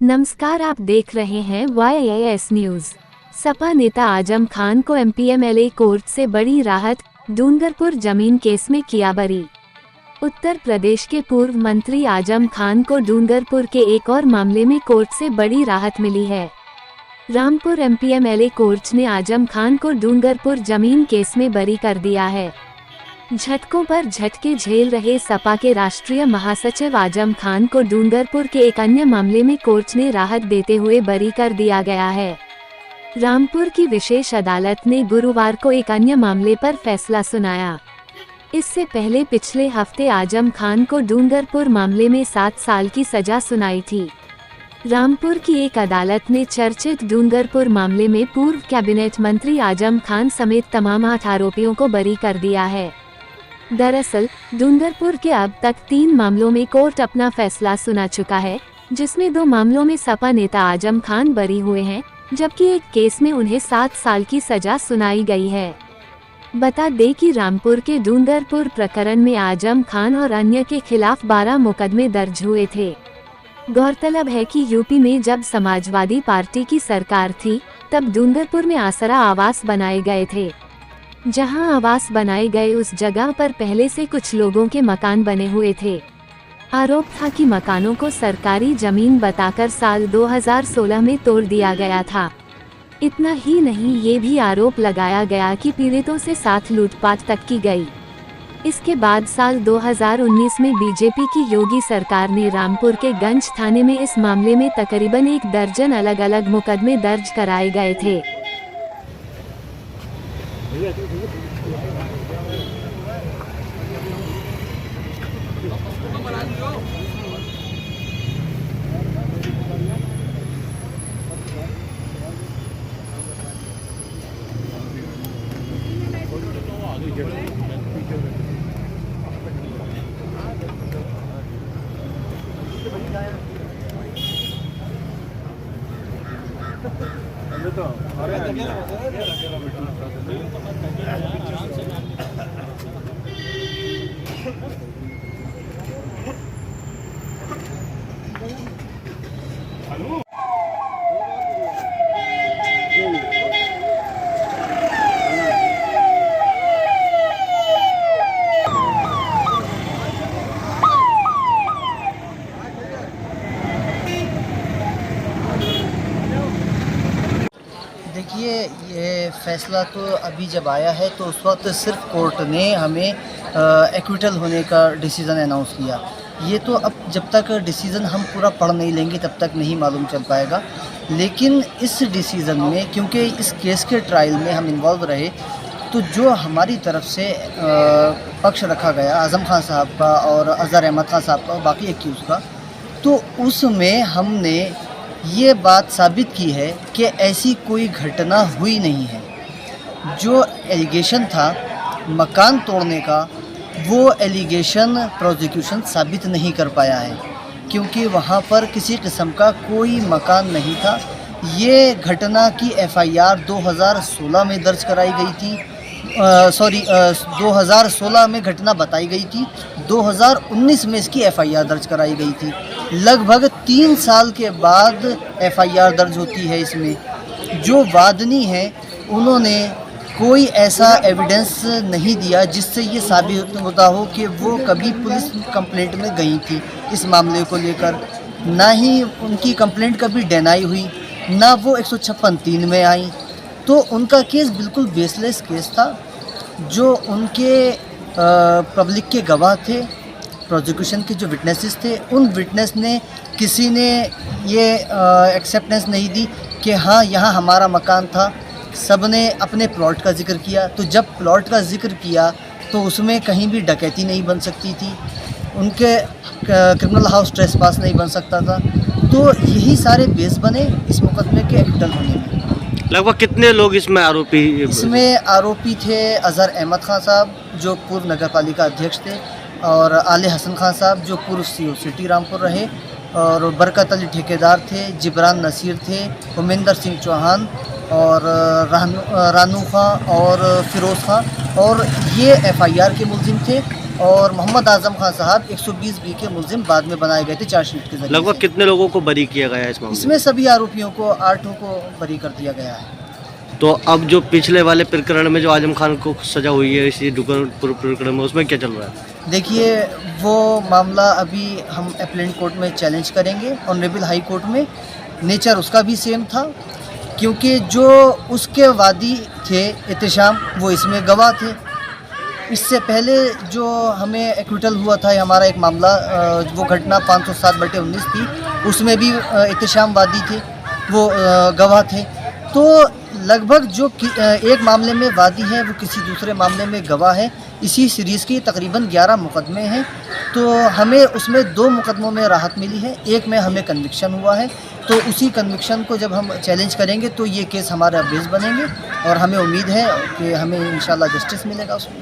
नमस्कार, आप देख रहे हैं YAS न्यूज। सपा नेता आजम खान को MPMLA कोर्ट से बड़ी राहत, डूंगरपुर जमीन केस में किया बरी। उत्तर प्रदेश के पूर्व मंत्री आजम खान को डूंगरपुर के एक और मामले में कोर्ट से बड़ी राहत मिली है। रामपुर MPMLA कोर्ट ने आजम खान को डूंगरपुर जमीन केस में बरी कर दिया है। झटकों पर झटके झेल रहे सपा के राष्ट्रीय महासचिव आजम खान को डूंगरपुर के एक अन्य मामले में कोर्ट ने राहत देते हुए बरी कर दिया गया है। रामपुर की विशेष अदालत ने गुरुवार को एक अन्य मामले पर फैसला सुनाया। इससे पहले पिछले हफ्ते आजम खान को डूंगरपुर मामले में 7 साल की सजा सुनाई थी। रामपुर की एक अदालत ने चर्चित डूंगरपुर मामले में पूर्व कैबिनेट मंत्री आजम खान समेत तमाम 8 आरोपियों को बरी कर दिया है। दरअसल डूंगरपुर के अब तक 3 मामलों में कोर्ट अपना फैसला सुना चुका है, जिसमें 2 मामलों में सपा नेता आजम खान बरी हुए हैं, जबकि एक केस में उन्हें 7 साल की सजा सुनाई गई है। बता दें कि रामपुर के डूंगरपुर प्रकरण में आजम खान और अन्य के खिलाफ 12 मुकदमे दर्ज हुए थे। गौरतलब है कि यूपी में जब समाजवादी पार्टी की सरकार थी, तब डूंगरपुर में आसरा आवास बनाए गए थे। जहां आवास बनाए गए उस जगह पर पहले से कुछ लोगों के मकान बने हुए थे। आरोप था कि मकानों को सरकारी जमीन बताकर साल 2016 में तोड़ दिया गया था। इतना ही नहीं, ये भी आरोप लगाया गया कि पीड़ितों से साथ लूटपाट तक की गई। इसके बाद साल 2019 में बीजेपी की योगी सरकार ने रामपुर के गंज थाने में इस मामले में तकरीबन 1 दर्जन अलग अलग मुकदमे दर्ज कराए गए थे। देखिए, ये फ़ैसला तो अभी जब आया है तो उस वक्त सिर्फ कोर्ट ने हमें एक्विटल होने का डिसीज़न अनाउंस किया। ये तो अब जब तक डिसीज़न हम पूरा पढ़ नहीं लेंगे तब तक नहीं मालूम चल पाएगा। लेकिन इस डिसीज़न में, क्योंकि इस केस के ट्रायल में हम इन्वॉल्व रहे, तो जो हमारी तरफ से पक्ष रखा गया आज़म खान साहब का और अज़हर अहमद खान साहब का और बाकी एक्यूज़ का, तो उसमें हमने ये बात साबित की है कि ऐसी कोई घटना हुई नहीं है। जो एलिगेशन था मकान तोड़ने का, वो एलिगेशन प्रोसिक्यूशन साबित नहीं कर पाया है, क्योंकि वहाँ पर किसी किस्म का कोई मकान नहीं था। ये घटना की FIR 2016 में दर्ज कराई गई थी। 2016 में घटना बताई गई थी। 2019 में इसकी FIR दर्ज कराई गई थी। लगभग 3 साल के बाद FIR दर्ज होती है। इसमें जो वादनी है उन्होंने कोई ऐसा एविडेंस नहीं दिया जिससे ये साबित होता हो कि वो कभी पुलिस कंप्लेंट में गई थी इस मामले को लेकर। ना ही उनकी कंप्लेंट कभी डिनाई हुई, ना वो 156(3) में आई। तो उनका केस बिल्कुल बेसलेस केस था। जो उनके पब्लिक के गवाह थे, प्रोसिक्यूशन के जो विटनेसेस थे, उन विटनेस ने किसी ने ये एक्सेप्टेंस नहीं दी कि हाँ यहाँ हमारा मकान था। सब ने अपने प्लॉट का जिक्र किया। तो जब प्लॉट का जिक्र किया तो उसमें कहीं भी डकैती नहीं बन सकती थी, उनके क्रिमिनल हाउस ट्रेसपास नहीं बन सकता था। तो यही सारे बेस बने इस मुकदमे के एक्विटल होने में। लगभग कितने लोग इसमें आरोपी? इसमें आरोपी थे अज़हर अहमद खान साहब जो पूर्व नगर पालिका अध्यक्ष थे, और आले हसन खान साहब जो पूर्व CO सिटी रामपुर रहे, और बरकत अली ठेकेदार थे, जिब्रान नसीर थे, उमेंद्र सिंह चौहान और रानू खां और फ़िरोज़ खां, और ये FIR के मुलजिम थे। और मोहम्मद आजम खान साहब 120B के मुलजिम बाद में बनाए गए थे चार्जशीट के जरिए लगभग से। कितने लोगों को बरी किया गया है इस मामले में? इसमें सभी आरोपियों को 8 को बरी कर दिया गया है। तो अब जो पिछले वाले प्रकरण में जो आजम खान को सजा हुई है इसी डूंगरपुर प्रकरण में, उसमें क्या चल रहा है? देखिए, वो मामला अभी हम अपीलेंट कोर्ट में चैलेंज करेंगे, ऑनरेबल हाई कोर्ट में। नेचर उसका भी सेम था, क्योंकि जो उसके वादी थे एहतशाम, वो इसमें गवाह थे। इससे पहले जो हमें एक्विटल हुआ था, हमारा एक मामला, वो घटना 507/19 थी, उसमें भी एहतशाम वादी थे, वो गवाह थे। तो लगभग जो एक मामले में वादी है, वो किसी दूसरे मामले में गवाह है। इसी सीरीज़ की तकरीबन 11 मुकदमे हैं, तो हमें उसमें 2 मुकदमों में राहत मिली है, एक में हमें कन्विक्शन हुआ है। तो उसी कन्विक्शन को जब हम चैलेंज करेंगे तो ये केस हमारा बेस बनेंगे और हमें उम्मीद है कि हमें इंशाल्लाह जस्टिस मिलेगा उसमें।